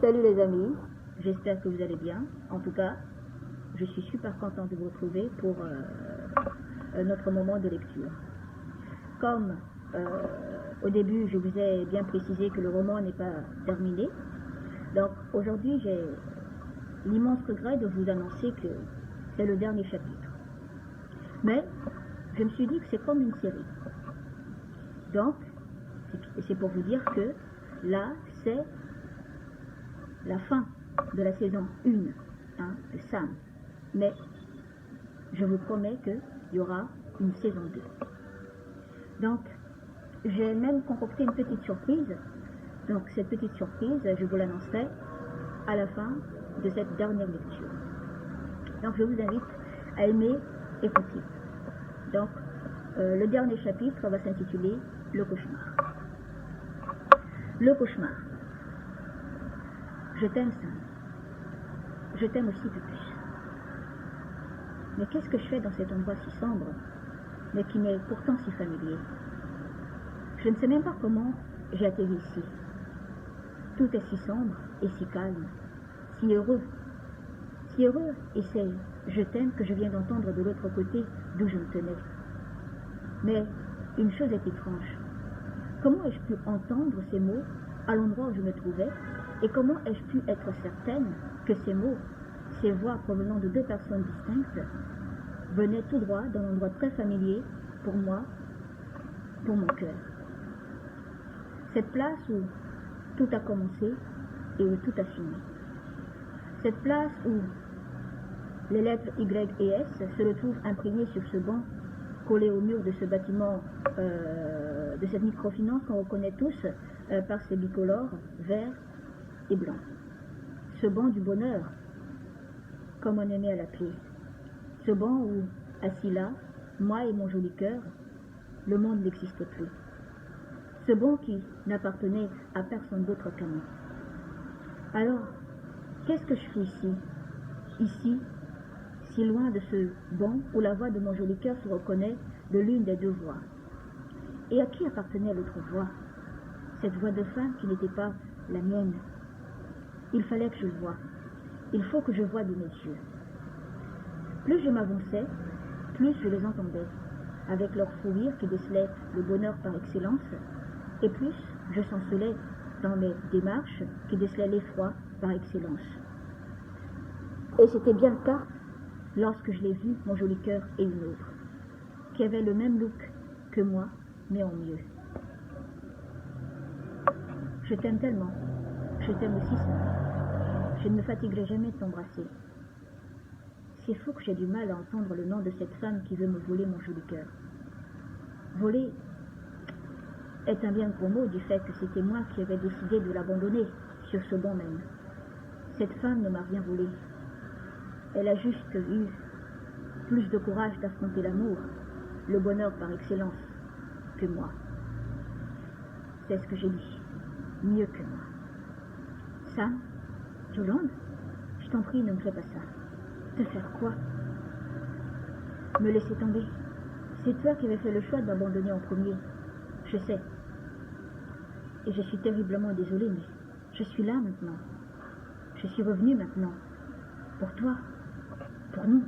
Salut les amis, j'espère que vous allez bien. En tout cas, je suis super contente de vous retrouver pour notre moment de lecture. Comme au début, je vous ai bien précisé que le roman n'est pas terminé, donc aujourd'hui, j'ai l'immense regret de vous annoncer que c'est le dernier chapitre. Mais je me suis dit que c'est comme une série. Donc, c'est pour vous dire que là, c'est la fin de la saison 1 de Sam. Mais je vous promets qu'il y aura une saison 2. Donc, j'ai même concocté une petite surprise. Donc, cette petite surprise, je vous l'annoncerai à la fin de cette dernière lecture. Donc, je vous invite à aimer écouter. Donc, le dernier chapitre va s'intituler Le cauchemar. Le cauchemar. Je t'aime, Sam. Je t'aime aussi, Pupus. Mais qu'est-ce que je fais dans cet endroit si sombre, mais qui m'est pourtant si familier? Je ne sais même pas comment j'ai atterri ici. Tout est si sombre et si calme, si heureux. Si heureux, et c'est « je t'aime » que je viens d'entendre de l'autre côté d'où je me tenais. Mais une chose est étrange. Comment ai-je pu entendre ces mots à l'endroit où je me trouvais, et comment ai-je pu être certaine que ces mots, ces voix provenant de deux personnes distinctes, venaient tout droit d'un endroit très familier pour moi, pour mon cœur. Cette place où tout a commencé et où tout a fini. Cette place où les lettres Y et S se retrouvent imprégnées sur ce banc collé au mur de ce bâtiment, de cette microfinance qu'on reconnaît tous par ses bicolores verts et blancs. Ce banc du bonheur, comme on aimait à l'appeler. Ce banc où, assis là, moi et mon joli cœur, le monde n'existait plus. Ce banc qui n'appartenait à personne d'autre qu'à moi. Alors, qu'est-ce que je fais ici? Ici, si loin de ce banc où la voix de mon joli cœur se reconnaît de l'une des deux voix. Et à qui appartenait l'autre voix? Cette voix de femme qui n'était pas la mienne. Il fallait que je le voie. Il faut que je voie de mes yeux. Plus je m'avançais, plus je les entendais, avec leur fou rire qui décelait le bonheur par excellence, et plus je chancelais dans mes démarches qui décelaient l'effroi par excellence. Et c'était bien le cas lorsque je l'ai vu, mon joli cœur et une autre, qui avait le même look que moi, mais en mieux. Je t'aime tellement, je t'aime aussi, ça. Je ne me fatiguerai jamais de t'embrasser. C'est fou que j'ai du mal à entendre le nom de cette femme qui veut me voler mon joli cœur. Voler est un bien gros mot du fait que c'était moi qui avais décidé de l'abandonner sur ce banc même. Cette femme ne m'a rien volé. Elle a juste eu plus de courage d'affronter l'amour, le bonheur par excellence, que moi. C'est ce que j'ai dit, mieux que moi. Sam, Yolande, je t'en prie, ne me fais pas ça. Te faire quoi? Me laisser tomber. C'est toi qui avais fait le choix de m'abandonner en premier. Je sais. Et je suis terriblement désolée, mais je suis là maintenant. Je suis revenue maintenant. Pour toi. Pour nous.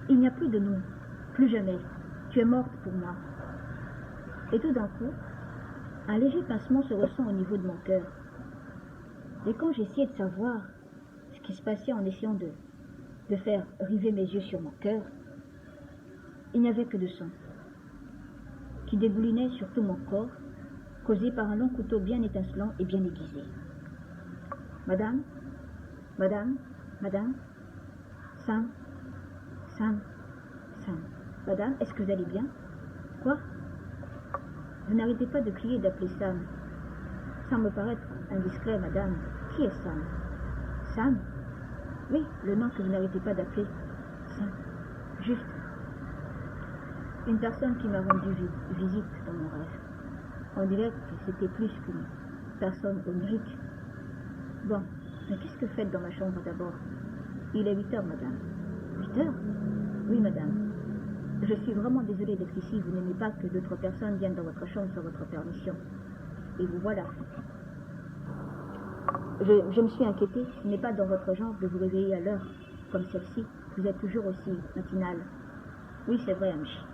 Il n'y a plus de nous. Plus jamais. Tu es morte pour moi. Et tout d'un coup, un léger pincement se ressent au niveau de mon cœur. Et quand j'essayais de savoir ce qui se passait en essayant de faire river mes yeux sur mon cœur, il n'y avait que de sang qui dégoulinait sur tout mon corps, causé par un long couteau bien étincelant et bien aiguisé. Madame, madame, madame, Sam, Sam, Sam. Madame, est-ce que vous allez bien? Quoi? Vous n'arrêtez pas de crier et d'appeler Sam. Sans me paraître indiscret, madame. Qui est Sam? Sam? Oui, le nom que vous n'arrêtez pas d'appeler. Sam. Juste. Une personne qui m'a rendu visite dans mon rêve. On dirait que c'était plus qu'une personne onirique. Bon, mais qu'est-ce que vous faites dans ma chambre d'abord? Il est 8 heures, madame. 8 heures? Oui, madame. Je suis vraiment désolée d'être ici. Vous n'aimez pas que d'autres personnes viennent dans votre chambre sans votre permission. Et vous voilà. Je me suis inquiétée. Ce n'est pas dans votre genre de vous réveiller à l'heure comme celle-ci. Vous êtes toujours aussi matinale. Oui, c'est vrai, MJ.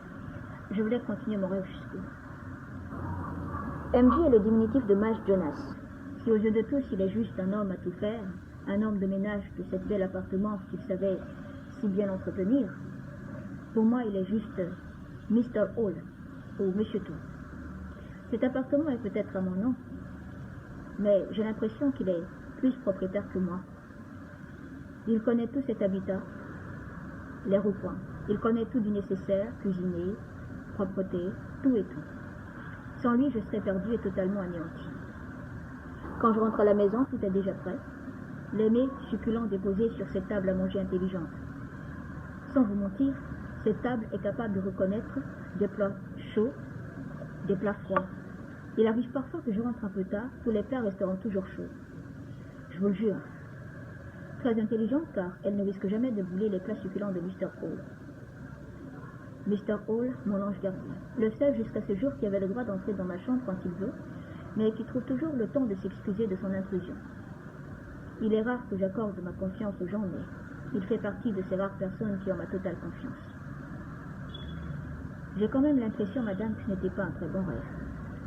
Je voulais continuer mon rêve jusqu'au bout. MJ est le diminutif de Maj Jonas. Si aux yeux de tous, il est juste un homme à tout faire, un homme de ménage de cet bel appartement qu'il savait si bien entretenir, pour moi, il est juste Mr. Hall ou Monsieur Tout. Cet appartement est peut-être à mon nom, mais j'ai l'impression qu'il est plus propriétaire que moi. Il connaît tout cet habitat, les recoins. Il connaît tout du nécessaire, cuisiner, propreté, tout et tout. Sans lui, je serais perdu et totalement anéanti. Quand je rentre à la maison, tout est déjà prêt. Les mets succulents déposés sur cette table à manger intelligente. Sans vous mentir, cette table est capable de reconnaître des plats chauds, des plats froids. Il arrive parfois que je rentre un peu tard, tous les plats resteront toujours chauds. Je vous le jure. Très intelligente car elle ne risque jamais de brûler les plats succulents de Mr. Hall. Mr. Hall, mon ange gardien. Le seul jusqu'à ce jour qui avait le droit d'entrer dans ma chambre quand il veut, mais qui trouve toujours le temps de s'excuser de son intrusion. Il est rare que j'accorde ma confiance aux gens, mais il fait partie de ces rares personnes qui ont ma totale confiance. J'ai quand même l'impression, madame, que ce n'était pas un très bon rêve.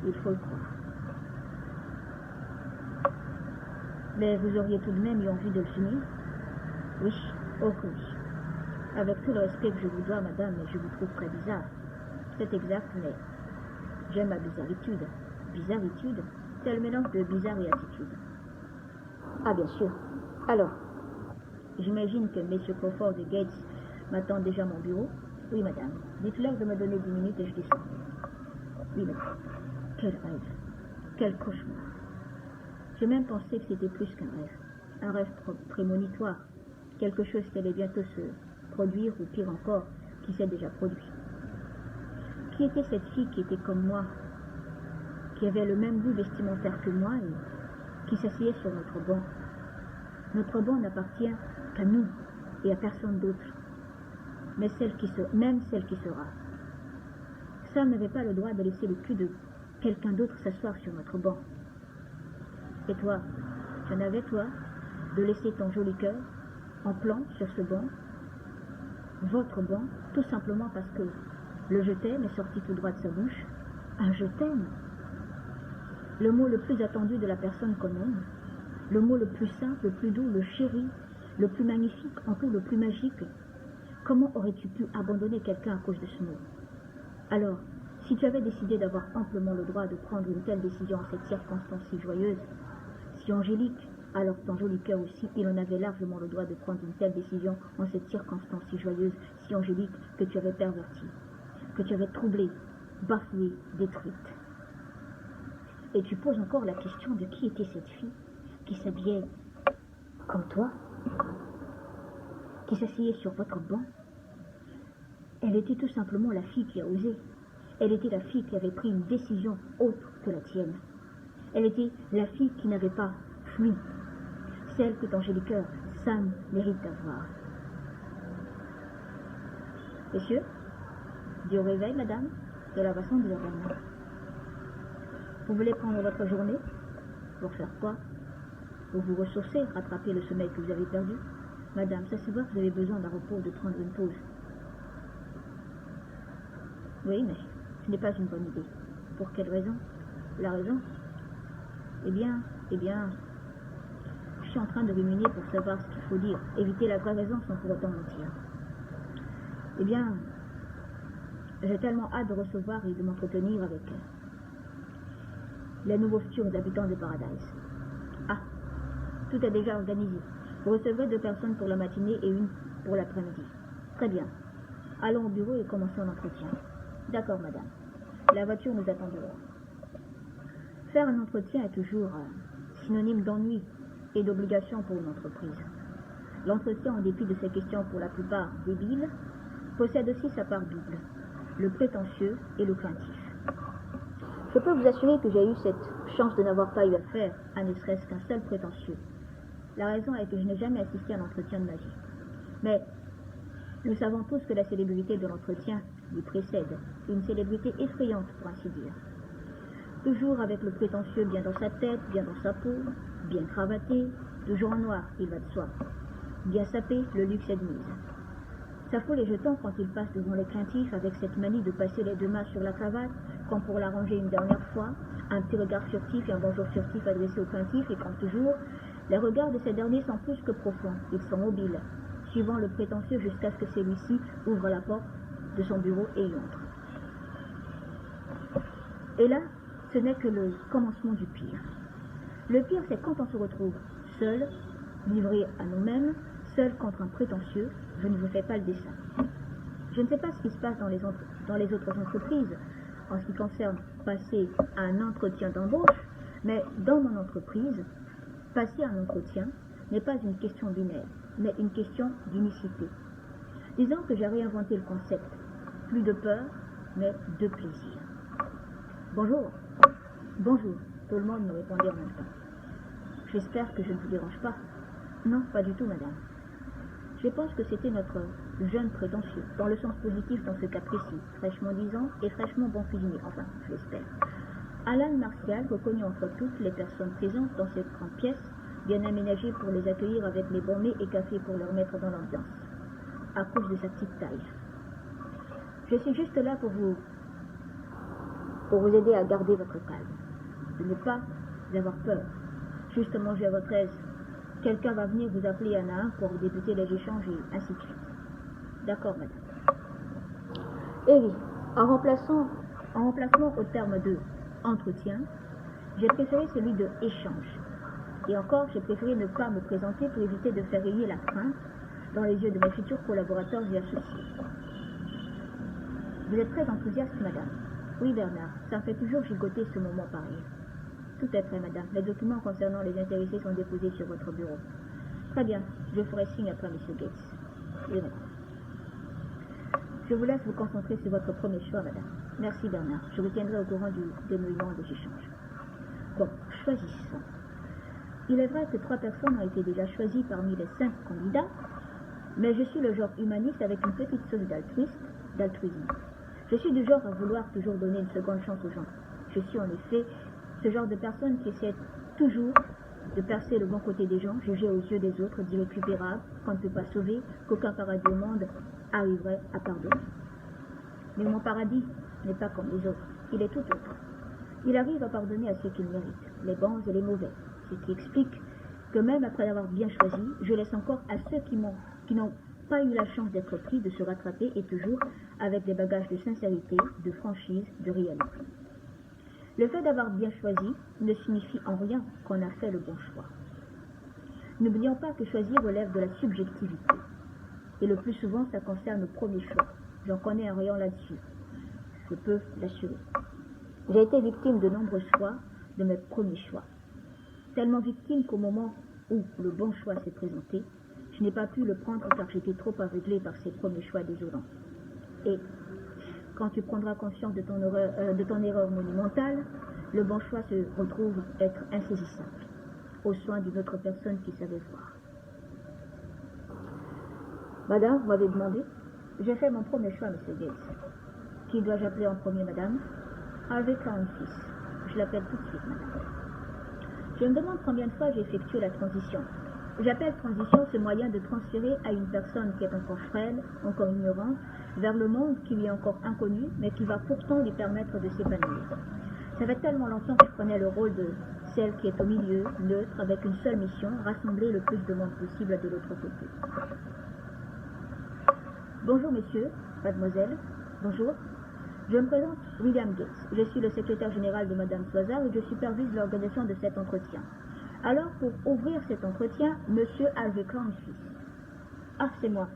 Il faut le croire. Mais vous auriez tout de même eu envie de le finir? Oui, oh que oui. Avec tout le respect que je vous dois, madame, je vous trouve très bizarre. C'est exact, mais j'aime ma bizarritude. Bizarritude, c'est le mélange de bizarre et attitude. Ah, bien sûr. Alors, j'imagine que messieurs Crawford et Gates m'attendent déjà à mon bureau. Oui, madame. Dites-leur de me donner 10 minutes et je descends. Oui, madame. Quel rêve. Quel cauchemar. J'ai même pensé que c'était plus qu'un rêve. Un rêve prémonitoire. Quelque chose qui allait bientôt se produire, ou pire encore, qui s'est déjà produit. Qui était cette fille qui était comme moi, qui avait le même goût vestimentaire que moi et qui s'asseyait sur notre banc? Notre banc n'appartient qu'à nous et à personne d'autre, mais même celle qui sera. Sam n'avait pas le droit de laisser le cul de quelqu'un d'autre s'asseoir sur notre banc. Et toi, tu en avais, toi, de laisser ton joli cœur en plan sur ce banc, votre banc, tout simplement parce que le je t'aime est sorti tout droit de sa bouche. Un je t'aime. Le mot le plus attendu de la personne qu'on aime, le mot le plus simple, le plus doux, le chéri, le plus magnifique, en tout le plus magique. Comment aurais-tu pu abandonner quelqu'un à cause de ce mot? Alors, si tu avais décidé d'avoir amplement le droit de prendre une telle décision en cette circonstance si joyeuse, si angélique, alors ton joli cœur aussi, il en avait largement le droit de prendre une telle décision en cette circonstance si joyeuse, si angélique, que tu avais perverti, que tu avais troublé, bafoué, détruite. Et tu poses encore la question de qui était cette fille qui s'habillait comme toi, qui s'asseyait sur votre banc. Elle était tout simplement la fille qui a osé. Elle était la fille qui avait pris une décision autre que la tienne. Elle était la fille qui n'avait pas fui, celle que ton joli cœur, Sam, mérite d'avoir. Messieurs, dis au réveil, madame, de la façon de l'ordre. Vous voulez prendre votre journée? Pour faire quoi? Pour vous ressourcer, rattraper le sommeil que vous avez perdu? Madame, ça se voit que vous avez besoin d'un repos, de prendre une pause. Oui, mais ce n'est pas une bonne idée. Pour quelle raison? La raison? Eh bien, je suis en train de ruminer pour savoir ce qu'il faut dire, éviter la vraie raison sans pour autant mentir. Eh bien, j'ai tellement hâte de recevoir et de m'entretenir avec les nouveaux futurs habitants de Paradise. Ah, tout est déjà organisé. Vous recevrez 2 personnes pour la matinée et 1 pour l'après-midi. Très bien. Allons au bureau et commençons l'entretien. D'accord, madame. La voiture nous attend dehors. Faire un entretien est toujours synonyme d'ennui et d'obligation pour une entreprise. L'entretien, en dépit de ses questions pour la plupart débiles, possède aussi sa part double, le prétentieux et le craintif. Je peux vous assurer que j'ai eu cette chance de n'avoir pas eu affaire à ne serait-ce qu'un seul prétentieux. La raison est que je n'ai jamais assisté à un entretien de ma vie. Mais nous savons tous que la célébrité de l'entretien lui précède, une célébrité effrayante pour ainsi dire. Toujours avec le prétentieux bien dans sa tête, bien dans sa peau, bien cravaté, toujours en noir, il va de soi. Bien sapé, le luxe est de mise. Ça fout les jetons quand il passe devant les craintifs avec cette manie de passer les deux mains sur la cravate, comme pour la ranger une dernière fois, un petit regard furtif et un bonjour furtif adressé aux craintifs, et comme toujours, les regards de ces derniers sont plus que profonds, ils sont mobiles, suivant le prétentieux jusqu'à ce que celui-ci ouvre la porte de son bureau et y entre. Et là, ce n'est que le commencement du pire. Le pire, c'est quand on se retrouve seul, livré à nous-mêmes, seul contre un prétentieux. Je ne vous fais pas le dessin. Je ne sais pas ce qui se passe dans les autres entreprises en ce qui concerne passer un entretien d'embauche, mais dans mon entreprise, passer un entretien n'est pas une question binaire, mais une question d'unicité. Disons que j'ai réinventé le concept. Plus de peur, mais de plaisir. Bonjour. Bonjour. Tout le monde me répondait en même temps. J'espère que je ne vous dérange pas. Non, pas du tout, madame. Je pense que c'était notre jeune prétentieux, dans le sens positif dans ce cas précis, fraîchement disant et fraîchement bon cuisinier, enfin, je l'espère. Alan Martial, reconnu entre toutes les personnes présentes dans cette grande pièce, bien aménagée pour les accueillir avec les bons mets et cafés pour leur mettre dans l'ambiance, à cause de sa petite taille. Je suis juste là pour vous aider à garder votre calme, de ne pas avoir peur, juste manger à votre aise. Quelqu'un va venir vous appeler un à un pour débuter les échanges et ainsi de suite. D'accord, madame. Eh oui, en remplacement au terme de entretien, j'ai préféré celui de échange. Et encore, j'ai préféré ne pas me présenter pour éviter de faire rayer la crainte dans les yeux de mes futurs collaborateurs et associés. Vous êtes très enthousiaste, madame. Oui, Bernard, ça me fait toujours gigoter ce moment pareil. Tout est prêt, madame. Les documents concernant les intéressés sont déposés sur votre bureau. Très bien, je ferai signe après M. Gates. Oui, madame. Je vous laisse vous concentrer sur votre premier choix, madame. Merci, Bernard. Je vous tiendrai au courant du dénouement des échanges. Bon, choisissons. Il est vrai que 3 personnes ont été déjà choisies parmi les 5 candidats, mais je suis le genre humaniste avec une petite sauce d'altruisme. Je suis du genre à vouloir toujours donner une seconde chance aux gens. Je suis en effet ce genre de personne qui essaie toujours de percer le bon côté des gens, juger aux yeux des autres, d'irrécupérable, qu'on ne peut pas sauver, qu'aucun paradis au monde arriverait à pardonner. Mais mon paradis n'est pas comme les autres, il est tout autre. Il arrive à pardonner à ceux qu'il mérite, les bons et les mauvais, ce qui explique que même après l'avoir bien choisi, je laisse encore à ceux qui n'ont pas eu la chance d'être pris de se rattraper et toujours avec des bagages de sincérité, de franchise, de réalité. Le fait d'avoir bien choisi ne signifie en rien qu'on a fait le bon choix. N'oublions pas que choisir relève de la subjectivité. Et le plus souvent, ça concerne le premier choix. J'en connais un rayon là-dessus. Je peux l'assurer. J'ai été victime de nombreux choix de mes premiers choix. Tellement victime qu'au moment où le bon choix s'est présenté, je n'ai pas pu le prendre car j'étais trop aveuglé par ces premiers choix désolants. Et quand tu prendras conscience de ton erreur monumentale, le bon choix se retrouve être insaisissable, aux soins d'une autre personne qui savait voir. Madame, vous m'avez demandé. J'ai fait mon premier choix, M. Gates. Qui dois-je appeler en premier, madame? Harvey Crown fils. Je l'appelle tout de suite, madame. Je me demande combien de fois j'ai effectué la transition. J'appelle transition ce moyen de transférer à une personne qui est encore frêle, encore ignorante, vers le monde qui lui est encore inconnu, mais qui va pourtant lui permettre de s'épanouir. Ça fait tellement longtemps que je prenais le rôle de celle qui est au milieu, neutre, avec une seule mission, rassembler le plus de monde possible de l'autre côté. Bonjour messieurs, mademoiselle, bonjour. Je me présente William Gates. Je suis le secrétaire général de Madame Soisard et je supervise l'organisation de cet entretien. Alors, pour ouvrir cet entretien, Monsieur Harvey Crown fils. Ah, c'est moi.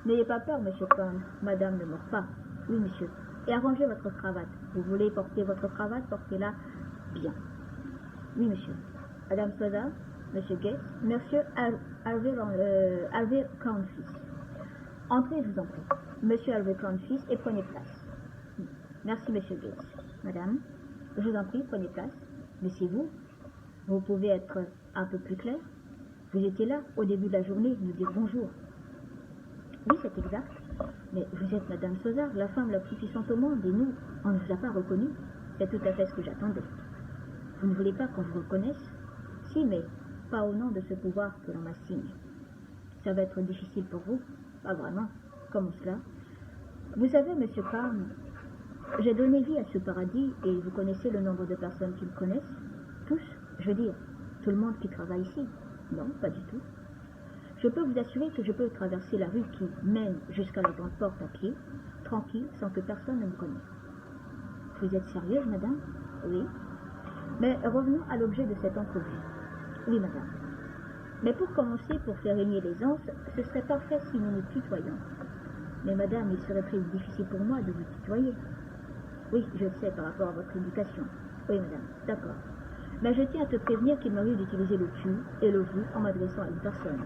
N'ayez pas peur, Monsieur Crown. Madame ne mord pas. Oui, monsieur. Et arrangez votre cravate. Vous voulez porter votre cravate, portez-la bien. Oui, monsieur. Madame Soisard, Monsieur Gates, Monsieur Harvey Crown fils. Entrez, je vous en prie. Monsieur Harvey Crown fils, et prenez place. Merci, Monsieur Gates. Madame, je vous en prie, prenez place. Mais c'est vous. Vous pouvez être un peu plus clair? Vous étiez là, au début de la journée, nous dire bonjour. Oui, c'est exact. Mais vous êtes Madame Soisard, la femme la plus puissante au monde, et nous, on ne vous a pas reconnu. C'est tout à fait ce que j'attendais. Vous ne voulez pas qu'on vous reconnaisse? Si, mais pas au nom de ce pouvoir que l'on m'assigne. Ça va être difficile pour vous? Pas vraiment. Comment cela? Vous savez, Monsieur Crown, j'ai donné vie à ce paradis et vous connaissez le nombre de personnes qui me connaissent? Tous? Je veux dire, tout le monde qui travaille ici? Non, pas du tout. Je peux vous assurer que je peux traverser la rue qui mène jusqu'à la grande porte à pied, tranquille, sans que personne ne me connaisse. Vous êtes sérieuse, madame? Oui. Mais revenons à l'objet de cette entrevue. Oui, madame. Mais pour commencer, pour faire régner l'aisance, ce serait parfait si nous nous tutoyons. Mais madame, il serait très difficile pour moi de vous tutoyer. Oui, je le sais par rapport à votre éducation. Oui, madame, d'accord. Mais je tiens à te prévenir qu'il m'arrive d'utiliser le tu et le vous en m'adressant à une personne.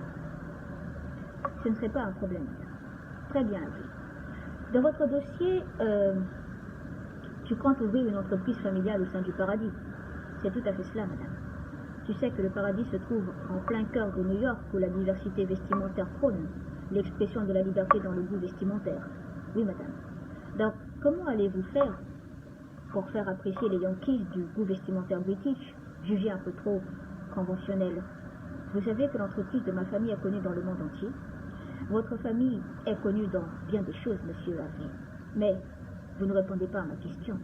Ce ne serait pas un problème, madame. Très bien, oui. Dans votre dossier, tu comptes ouvrir une entreprise familiale au sein du paradis. C'est tout à fait cela, madame. Tu sais que le paradis se trouve en plein cœur de New York où la diversité vestimentaire prône l'expression de la liberté dans le goût vestimentaire. Oui, madame. Donc, comment allez-vous faire pour faire apprécier les Yankees du goût vestimentaire british, jugé un peu trop conventionnel? Vous savez que l'entreprise de ma famille est connue dans le monde entier. Votre famille est connue dans bien des choses, monsieur Harvey. Mais vous ne répondez pas à ma question.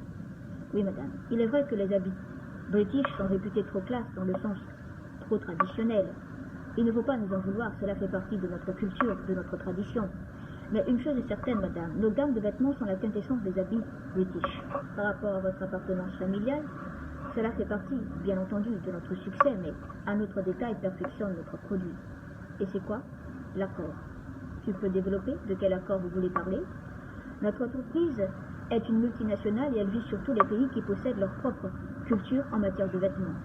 Oui, madame. Il est vrai que les habits british sont réputés trop classe dans le sens trop traditionnel. Il ne faut pas nous en vouloir, cela fait partie de notre culture, de notre tradition. Mais une chose est certaine, madame, nos gammes de vêtements sont la quintessence des habits british. Par rapport à votre appartenance familiale, cela fait partie, bien entendu, de notre succès, mais un autre détail perfectionne notre produit. Et c'est quoi? L'accord. Tu peux développer de quel accord vous voulez parler? Notre entreprise est une multinationale et elle vise sur tous les pays qui possèdent leur propre culture en matière de vêtements.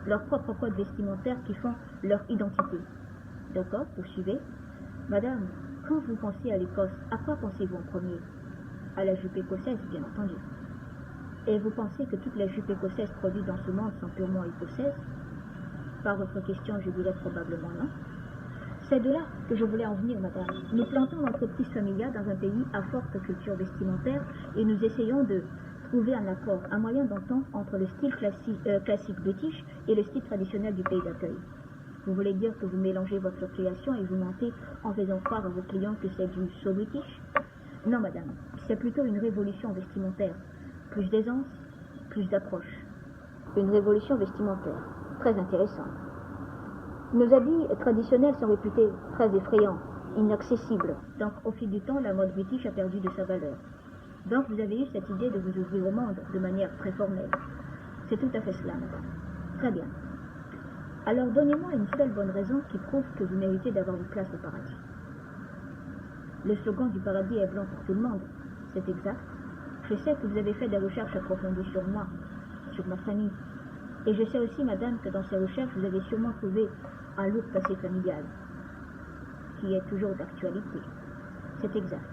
Leurs propres codes vestimentaires qui font leur identité. D'accord, poursuivez. Madame, quand vous pensez à l'Écosse, à quoi pensez-vous en premier? À la jupe écossaise, bien entendu. Et vous pensez que toutes les jupes écossaises produites dans ce monde sont purement écossaises? Par votre question, je dirais probablement non. C'est de là que je voulais en venir, madame. Nous plantons l'entreprise familiale dans un pays à forte culture vestimentaire et nous essayons de trouver un accord, un moyen d'entente entre le style classique british et le style traditionnel du pays d'accueil. Vous voulez dire que vous mélangez votre création et vous mentez en faisant croire à vos clients que c'est du so british? Non, madame, c'est plutôt une révolution vestimentaire. Plus d'aisance, plus d'approche. Une révolution vestimentaire. Très intéressant. Nos habits traditionnels sont réputés très effrayants, inaccessibles. Donc, au fil du temps, la mode british a perdu de sa valeur. Donc, vous avez eu cette idée de vous ouvrir au monde de manière très formelle. C'est tout à fait cela, madame. Très bien. Alors, donnez-moi une seule bonne raison qui prouve que vous méritez d'avoir une place au paradis. Le slogan du paradis est blanc pour tout le monde. C'est exact. Je sais que vous avez fait des recherches approfondies sur moi, sur ma famille. Et je sais aussi, madame, que dans ces recherches, vous avez sûrement trouvé un lourd passé familial, qui est toujours d'actualité. C'est exact.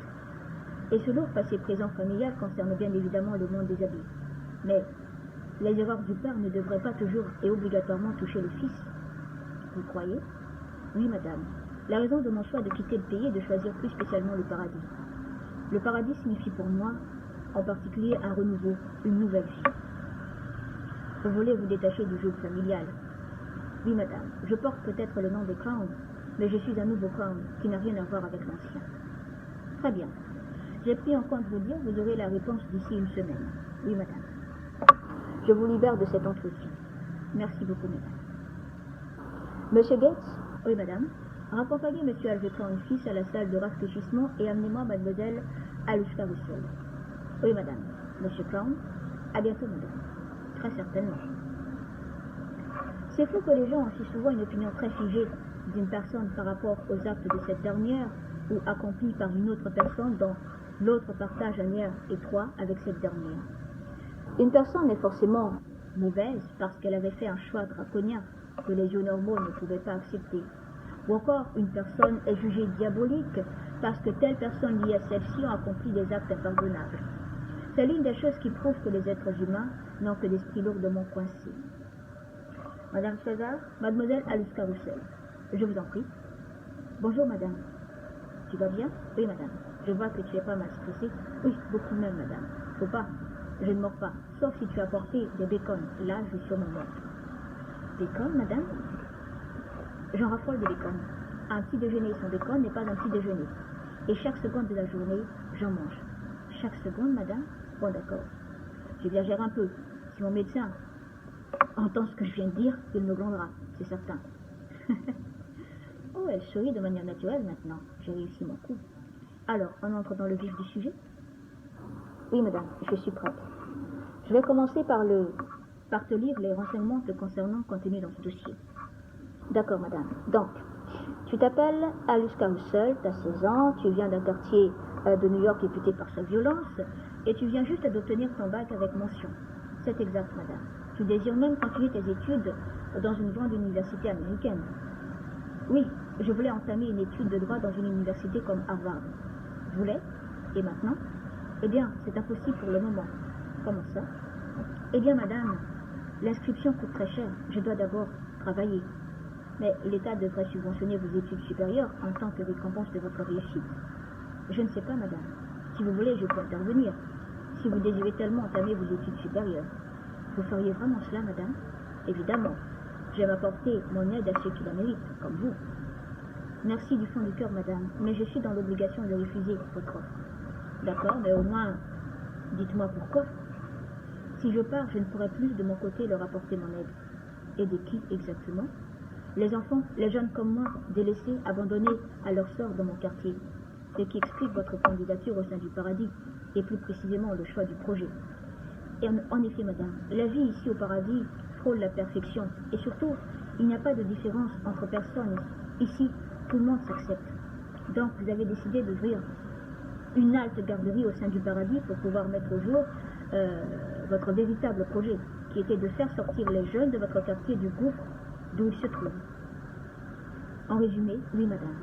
Et ce lourd passé présent familial concerne bien évidemment le monde des habits. Mais les erreurs du père ne devraient pas toujours et obligatoirement toucher le fils. Vous croyez? Oui, madame. La raison de mon choix de quitter le pays est de choisir plus spécialement le paradis. Le paradis signifie pour moi, en particulier, un renouveau, une nouvelle vie. Vous voulez vous détacher du joug familial? Oui, madame. Je porte peut-être le nom de Crown, mais je suis un nouveau Crown qui n'a rien à voir avec l'ancien. Très bien. J'ai pris en compte vous dire, vous aurez la réponse d'ici une semaine. Oui, madame. Je vous libère de cette entrevue. Merci beaucoup, madame. Monsieur Gates? Oui, madame. Raccompagnez monsieur Harvey Crown fils à la salle de rafraîchissement et amenez-moi mademoiselle Alushka Russell. Oui, madame. Monsieur Crown? À bientôt, madame. Très certainement. C'est fou que les gens ont si souvent une opinion très figée d'une personne par rapport aux actes de cette dernière ou accomplis par une autre personne dont l'autre partage un lien étroit avec cette dernière. Une personne est forcément mauvaise parce qu'elle avait fait un choix draconien que les yeux normaux ne pouvaient pas accepter. Ou encore, une personne est jugée diabolique parce que telle personne liée à celle-ci a accompli des actes impardonnables. C'est l'une des choses qui prouvent que les êtres humains n'ont que l'esprit lourdement coincé. Madame César, mademoiselle Alushka Russell, je vous en prie. Bonjour, madame. Tu vas bien? Oui, madame. Je vois que tu es pas mal stressée. Oui, beaucoup même, madame. Faut pas. Je ne mords pas, sauf si tu as apporté des bacon. Là, je suis sur mon mort. Bacon, madame? J'en raffole de l'école. Un petit déjeuner sans déconne n'est pas un petit déjeuner. Et chaque seconde de la journée, j'en mange. Chaque seconde, madame? Bon, d'accord. J'exagère un peu. Si mon médecin entend ce que je viens de dire, il me glandera, c'est certain. Oh, elle sourit de manière naturelle maintenant. J'ai réussi mon coup. Alors, on entre dans le vif du sujet? Oui, madame, je suis prête. Je vais commencer par te lire les renseignements te concernant contenus dans ce dossier. D'accord, madame. Donc, tu t'appelles Alice Carousel, tu as 16 ans, tu viens d'un quartier de New York réputé par sa violence, et tu viens juste d'obtenir ton bac avec mention. C'est exact, madame. Tu désires même continuer tes études dans une grande université américaine. Oui, je voulais entamer une étude de droit dans une université comme Harvard. Je voulais? Et maintenant? Eh bien, c'est impossible pour le moment. Comment ça? Eh bien, madame, l'inscription coûte très cher. Je dois d'abord travailler. Mais l'État devrait subventionner vos études supérieures en tant que récompense de votre réussite. Je ne sais pas, madame. Si vous voulez, je peux intervenir. Si vous désirez tellement entamer vos études supérieures. Vous feriez vraiment cela, madame? Évidemment. Je vais m'apporter mon aide à ceux qui la méritent, comme vous. Merci du fond du cœur, madame, mais je suis dans l'obligation de refuser votre offre. D'accord, mais au moins, dites-moi pourquoi. Si je pars, je ne pourrai plus de mon côté leur apporter mon aide. Et de qui exactement? Les enfants, les jeunes comme moi, délaissés, abandonnés à leur sort dans mon quartier. Ce qui explique votre candidature au sein du paradis, et plus précisément le choix du projet. Et en effet, madame, la vie ici au paradis frôle la perfection. Et surtout, il n'y a pas de différence entre personnes. Ici, tout le monde s'accepte. Donc, vous avez décidé d'ouvrir une halte garderie au sein du paradis pour pouvoir mettre au jour votre véritable projet, qui était de faire sortir les jeunes de votre quartier du gouffre d'où ils se trouvent. En résumé, oui, madame.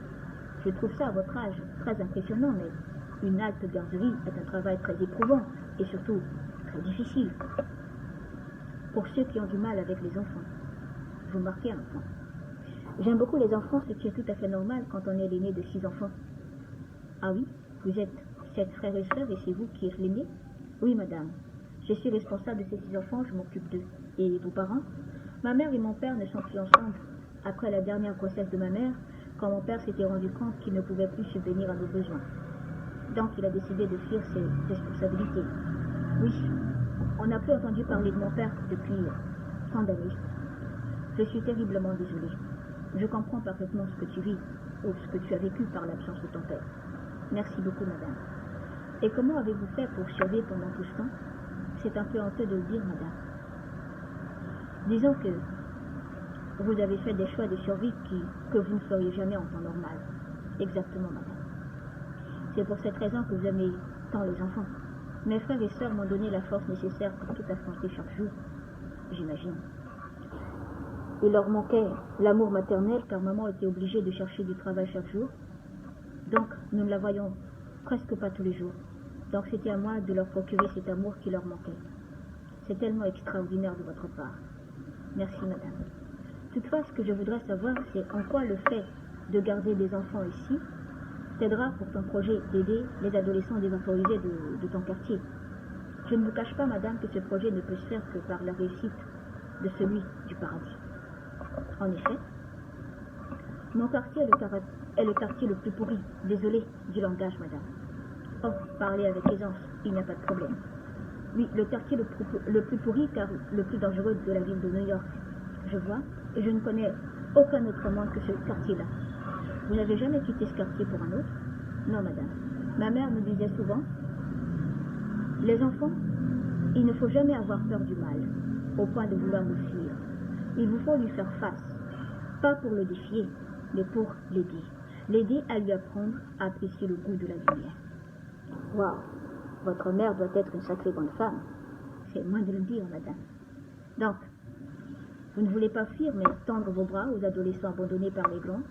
Je trouve ça à votre âge très impressionnant, mais une halte garderie est un travail très éprouvant et surtout très difficile. Pour ceux qui ont du mal avec les enfants. Vous marquez un point. J'aime beaucoup les enfants, ce qui est tout à fait normal quand on est l'aîné de 6 enfants. Ah oui, vous êtes 7 frères et sœurs et c'est vous qui êtes l'aîné? Oui, madame. Je suis responsable de ces 6 enfants, je m'occupe d'eux. Et vos parents? Ma mère et mon père ne sont plus ensemble. Après la dernière grossesse de ma mère, quand mon père s'était rendu compte qu'il ne pouvait plus subvenir à nos besoins. Donc il a décidé de fuir ses responsabilités. Oui, on n'a plus entendu parler de mon père depuis tant d'années. Je suis terriblement désolée. Je comprends parfaitement ce que tu vis, ou ce que tu as vécu par l'absence de ton père. Merci beaucoup, madame. Et comment avez-vous fait pour survivre pendant tout ce temps? C'est un peu honteux de le dire, madame. Disons que vous avez fait des choix de survie que vous ne feriez jamais en temps normal. Exactement, madame. C'est pour cette raison que vous aimez tant les enfants. Mes frères et sœurs m'ont donné la force nécessaire pour tout affronter chaque jour, j'imagine. Il leur manquait l'amour maternel car maman était obligée de chercher du travail chaque jour. Donc, nous ne la voyons presque pas tous les jours. Donc, c'était à moi de leur procurer cet amour qui leur manquait. C'est tellement extraordinaire de votre part. Merci, madame. Toutefois, ce que je voudrais savoir, c'est en quoi le fait de garder des enfants ici t'aidera pour ton projet d'aider les adolescents défavorisés de ton quartier. Je ne vous cache pas, madame, que ce projet ne peut se faire que par la réussite de celui du paradis. En effet, mon quartier est le quartier le plus pourri. Désolé du langage, madame. Oh, parlez avec aisance, il n'y a pas de problème. Oui, le quartier le plus pourri car le plus dangereux de la ville de New York. Je vois, et je ne connais aucun autre monde que ce quartier-là. Vous n'avez jamais quitté ce quartier pour un autre? Non, madame. Ma mère me disait souvent, les enfants, il ne faut jamais avoir peur du mal, au point de vouloir le fuir. Il vous faut lui faire face, pas pour le défier, mais pour l'aider. L'aider à lui apprendre à apprécier le goût de la lumière. Waouh, votre mère doit être une sacrée bonne femme. C'est moins de le dire, madame. Donc, vous ne voulez pas fuir, mais tendre vos bras aux adolescents abandonnés par les grands,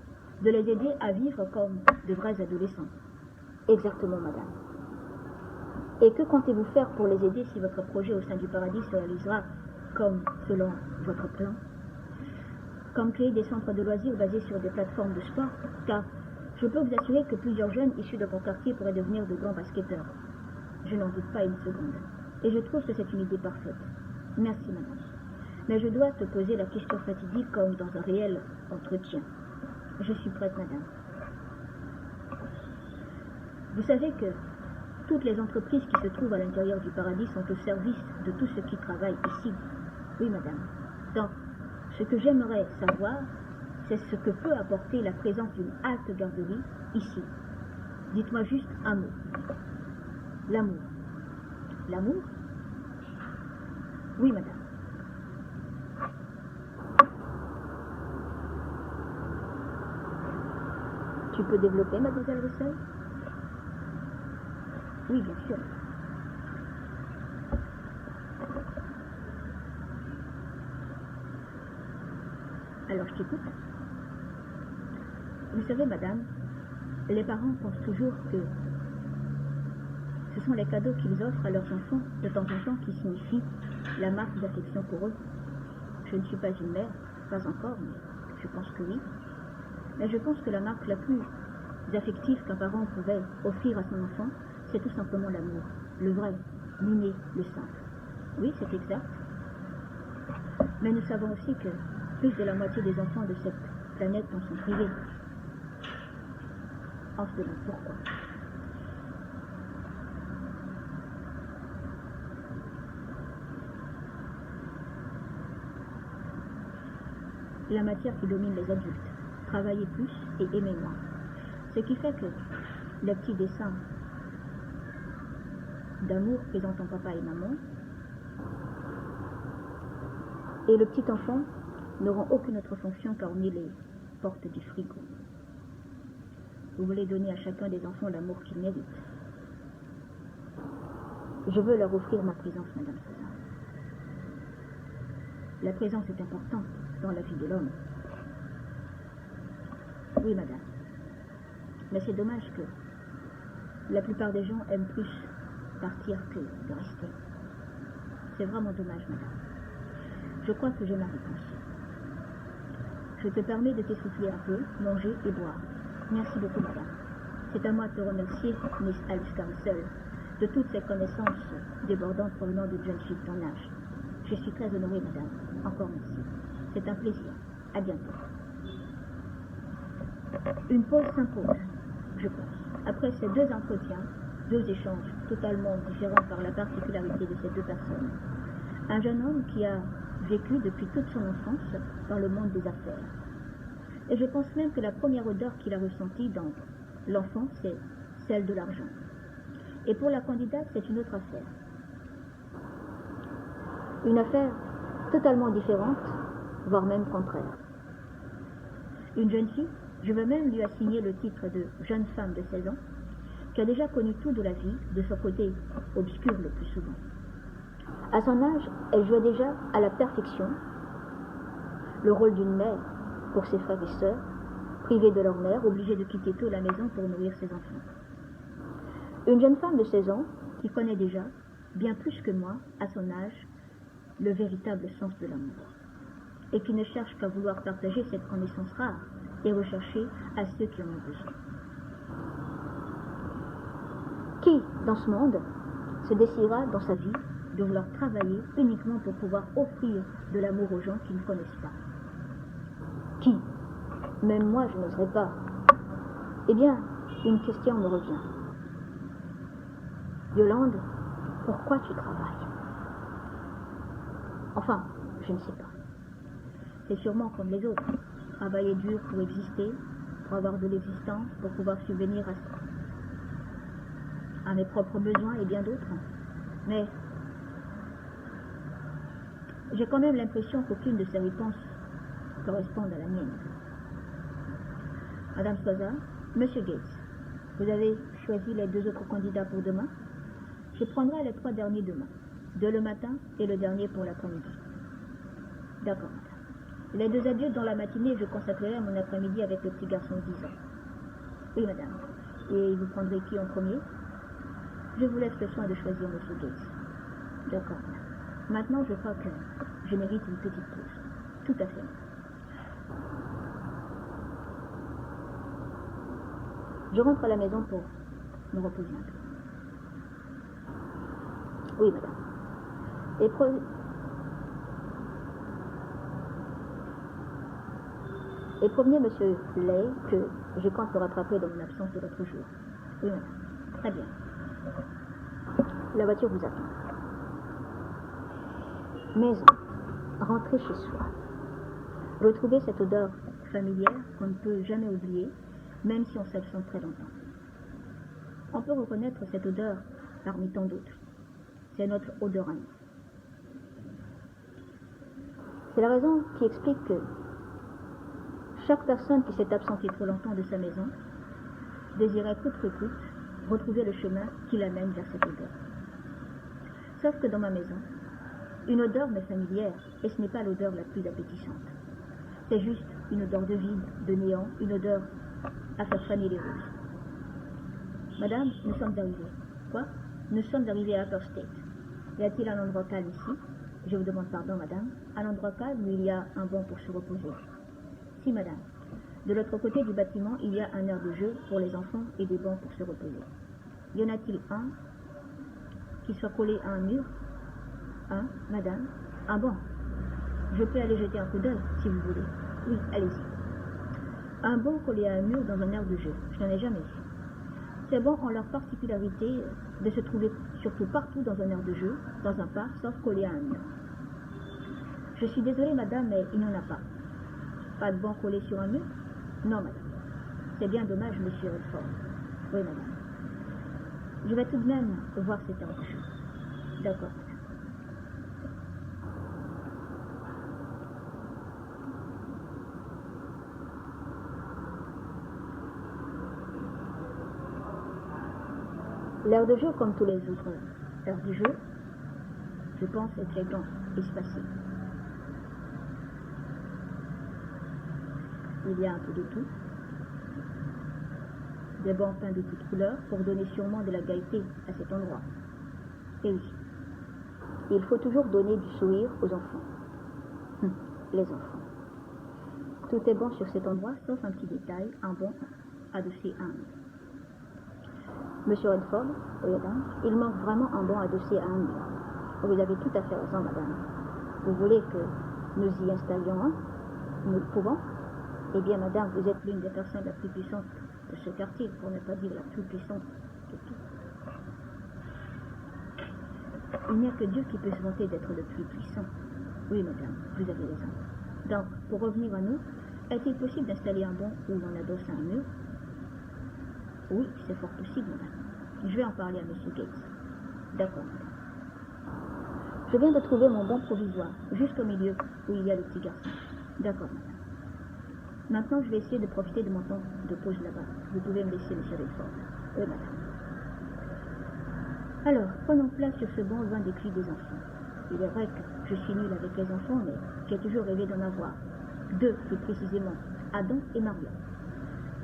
de les aider à vivre comme de vrais adolescents. Exactement, madame. Et que comptez-vous faire pour les aider si votre projet au sein du paradis se réalisera comme selon votre plan? Comme créer des centres de loisirs basés sur des plateformes de sport, car je peux vous assurer que plusieurs jeunes issus de mon quartier pourraient devenir de grands basketteurs. Je n'en doute pas une seconde. Et je trouve que c'est une idée parfaite. Merci, madame. Mais je dois te poser la question fatidique comme dans un réel entretien. Je suis prête, madame. Vous savez que toutes les entreprises qui se trouvent à l'intérieur du paradis sont au service de tous ceux qui travaillent ici. Oui, madame. Donc, ce que j'aimerais savoir, c'est ce que peut apporter la présence d'une halte garderie ici. Dites-moi juste un mot. L'amour. L'amour? Oui, madame. Tu peux développer, mademoiselle Russell? Oui, bien sûr. Alors, je t'écoute. Vous savez, madame, les parents pensent toujours que ce sont les cadeaux qu'ils offrent à leurs enfants de temps en temps qui signifient la marque d'affection pour eux. Je ne suis pas une mère, pas encore, mais je pense que oui. Mais je pense que la marque la plus affective qu'un parent pouvait offrir à son enfant, c'est tout simplement l'amour, le vrai, l'inné, le simple. Oui, c'est exact. Mais nous savons aussi que plus de la moitié des enfants de cette planète en sont privés. On se demande pourquoi. La matière qui domine les adultes, travailler plus et aimer moins. Ce qui fait que les petits dessins d'amour présentant papa et maman et le petit enfant n'auront aucune autre fonction qu'orner les portes du frigo. Vous voulez donner à chacun des enfants l'amour qu'ils méritent. Je veux leur offrir ma présence, madame Sosa. La présence est importante dans la vie de l'homme. Oui, madame. Mais c'est dommage que la plupart des gens aiment plus partir que de rester. C'est vraiment dommage, madame. Je crois que j'ai ma réponse. Je te permets de t'essouffler un peu, manger et boire. Merci beaucoup, madame. C'est à moi de te remercier, Miss Alice Russell, de toutes ces connaissances débordantes provenant de jeunes filles de ton âge. Je suis très honorée, madame. Encore merci. C'est un plaisir. À bientôt. Une pause s'impose, je pense. Après ces deux entretiens, deux échanges totalement différents par la particularité de ces deux personnes. Un jeune homme qui a vécu depuis toute son enfance dans le monde des affaires. Et je pense même que la première odeur qu'il a ressentie dans l'enfant, c'est celle de l'argent. Et pour la candidate, c'est une autre affaire. Une affaire totalement différente, voire même contraire. Une jeune fille, je veux même lui assigner le titre de jeune femme de 16 ans, qui a déjà connu tout de la vie, de son côté obscur le plus souvent. À son âge, elle jouait déjà à la perfection le rôle d'une mère pour ses frères et sœurs, privés de leur mère, obligés de quitter tôt la maison pour nourrir ses enfants. Une jeune femme de 16 ans qui connaît déjà, bien plus que moi, à son âge, le véritable sens de l'amour, et qui ne cherche qu'à vouloir partager cette connaissance rare et recherchée à ceux qui en ont besoin. Qui, dans ce monde, se décidera dans sa vie de vouloir travailler uniquement pour pouvoir offrir de l'amour aux gens qui ne connaissent pas? Qui? Même moi, je n'oserais pas. Eh bien, une question me revient. Yolande, pourquoi tu travailles? Enfin, je ne sais pas. C'est sûrement comme les autres. Travailler dur pour exister, pour avoir de l'existence, pour pouvoir subvenir à mes propres besoins et bien d'autres. Mais j'ai quand même l'impression qu'aucune de ces réponses correspondent à la mienne. Madame Sosa, Monsieur Gates, vous avez choisi les deux autres candidats pour demain. Je prendrai les 3 derniers demain, 2 le matin et le dernier pour l'après-midi. D'accord, madame. Les 2 adultes dans la matinée, je consacrerai mon après-midi avec le petit garçon de 10 ans. Oui, madame. Et vous prendrez qui en premier? Je vous laisse le soin de choisir Monsieur Gates. D'accord, madame. Maintenant, je crois que je mérite une petite pause. Tout à fait. Je rentre à la maison pour me reposer un peu. Oui, madame. Et Et prévenez monsieur Lay que je compte le rattraper dans mon absence de l'autre jour. Oui, madame. Très bien. La voiture vous attend. Maison. Rentrez chez soi. Retrouvez cette odeur familière qu'on ne peut jamais oublier, même si on s'absente très longtemps. On peut reconnaître cette odeur parmi tant d'autres. C'est notre odeur à nous. C'est la raison qui explique que chaque personne qui s'est absentée trop longtemps de sa maison désirait coûte que coûte retrouver le chemin qui l'amène vers cette odeur. Sauf que dans ma maison, une odeur m'est familière et ce n'est pas l'odeur la plus appétissante. C'est juste une odeur de vide, de néant, une odeur à faire faner les roses. Madame, nous sommes arrivés. Quoi? Nous sommes arrivés à Upper State. Y a-t-il un endroit calme ici? Je vous demande pardon, madame. Un endroit calme où il y a un banc pour se reposer. Si, madame. De l'autre côté du bâtiment, il y a un aire de jeu pour les enfants et des bancs pour se reposer. Y en a-t-il un qui soit collé à un mur? Un, madame? Un banc. Je peux aller jeter un coup d'œil, si vous voulez. Oui, allez-y. Un banc collé à un mur dans un aire de jeu. Je n'en ai jamais vu. Ces bancs ont leur particularité de se trouver surtout partout dans un aire de jeu, dans un parc, sauf collé à un mur. Je suis désolée, madame, mais il n'y en a pas. Pas de banc collé sur un mur? Non, madame. C'est bien dommage, monsieur Redford. Oui, madame. Je vais tout de même voir cette aire de jeu. D'accord, madame. L'aire de jeu, comme tous les autres aires de jeu, je pense, est très grand, espacé. Il y a un peu de tout. Des bancs peints de toutes couleurs pour donner sûrement de la gaieté à cet endroit. Et oui, il faut toujours donner du sourire aux enfants. Les enfants. Tout est bon sur cet endroit, sauf un petit détail, un banc adossé à un mur. Monsieur Redford, oui, madame, il manque vraiment un banc adossé à un mur. Vous avez tout à fait raison, madame. Vous voulez que nous y installions un? Nous le pouvons? Eh bien, madame, vous êtes l'une des personnes la plus puissante de ce quartier, pour ne pas dire la plus puissante de tout. Il n'y a que Dieu qui peut se vanter d'être le plus puissant. Oui, madame, vous avez raison. Donc, pour revenir à nous, est-il possible d'installer un banc où l'on adosse à un mur? Oui, c'est fort possible, madame. Je vais en parler à monsieur Gates. D'accord, madame. Je viens de trouver mon banc provisoire, juste au milieu, où il y a le petit garçon. D'accord, madame. Maintenant, je vais essayer de profiter de mon temps de pause là-bas. Vous pouvez me laisser, monsieur Redford. Oui, madame. Alors, prenons place sur ce banc loin des cris des enfants. Il est vrai que je suis nulle avec les enfants, mais j'ai toujours rêvé d'en avoir. Deux, plus précisément, Adam et Maria.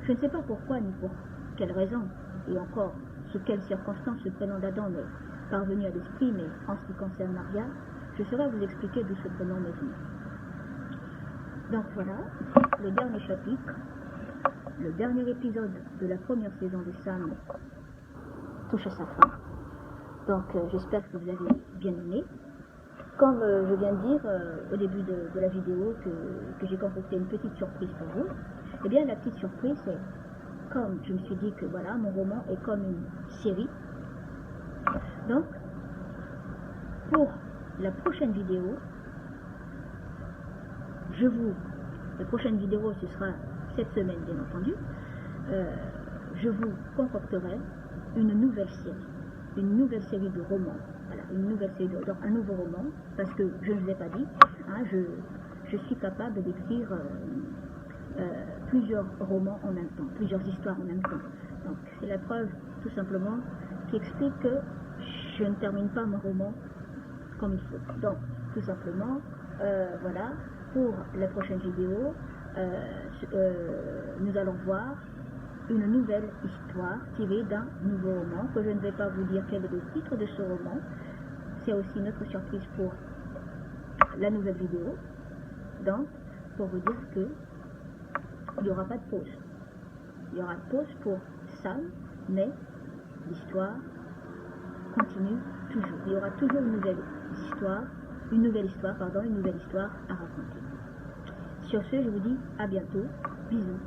Je ne sais pas pourquoi ni pour quelle raison, et encore sous quelles circonstances ce prénom d'Adam m'est parvenu à l'esprit, mais en ce qui concerne Maria, je saurais vous expliquer d'où ce prénom m'est venu. Donc voilà, le dernier chapitre, le dernier épisode de la première saison de Sam touche à sa fin. Donc j'espère que vous avez bien aimé. Comme je viens de dire au début de la vidéo que j'ai concocté une petite surprise pour vous, eh bien la petite surprise c'est, comme je me suis dit que voilà, mon roman est comme une série. Donc, pour la prochaine vidéo, la prochaine vidéo ce sera cette semaine bien entendu, je vous concocterai une nouvelle série de romans, voilà, une nouvelle série donc un nouveau roman, parce que je ne vous ai pas dit, hein, je suis capable d'écrire plusieurs romans en même temps, plusieurs histoires en même temps. Donc c'est la preuve tout simplement qui explique que je ne termine pas mon roman comme il faut. Donc tout simplement, voilà, pour la prochaine vidéo, nous allons voir une nouvelle histoire tirée d'un nouveau roman, que je ne vais pas vous dire quel est le titre de ce roman. C'est aussi notre surprise pour la nouvelle vidéo. Donc, pour vous dire que il n'y aura pas de pause. Il y aura de pause pour Sam, mais l'histoire continue toujours. Il y aura toujours une nouvelle histoire à raconter. Sur ce, je vous dis à bientôt. Bisous.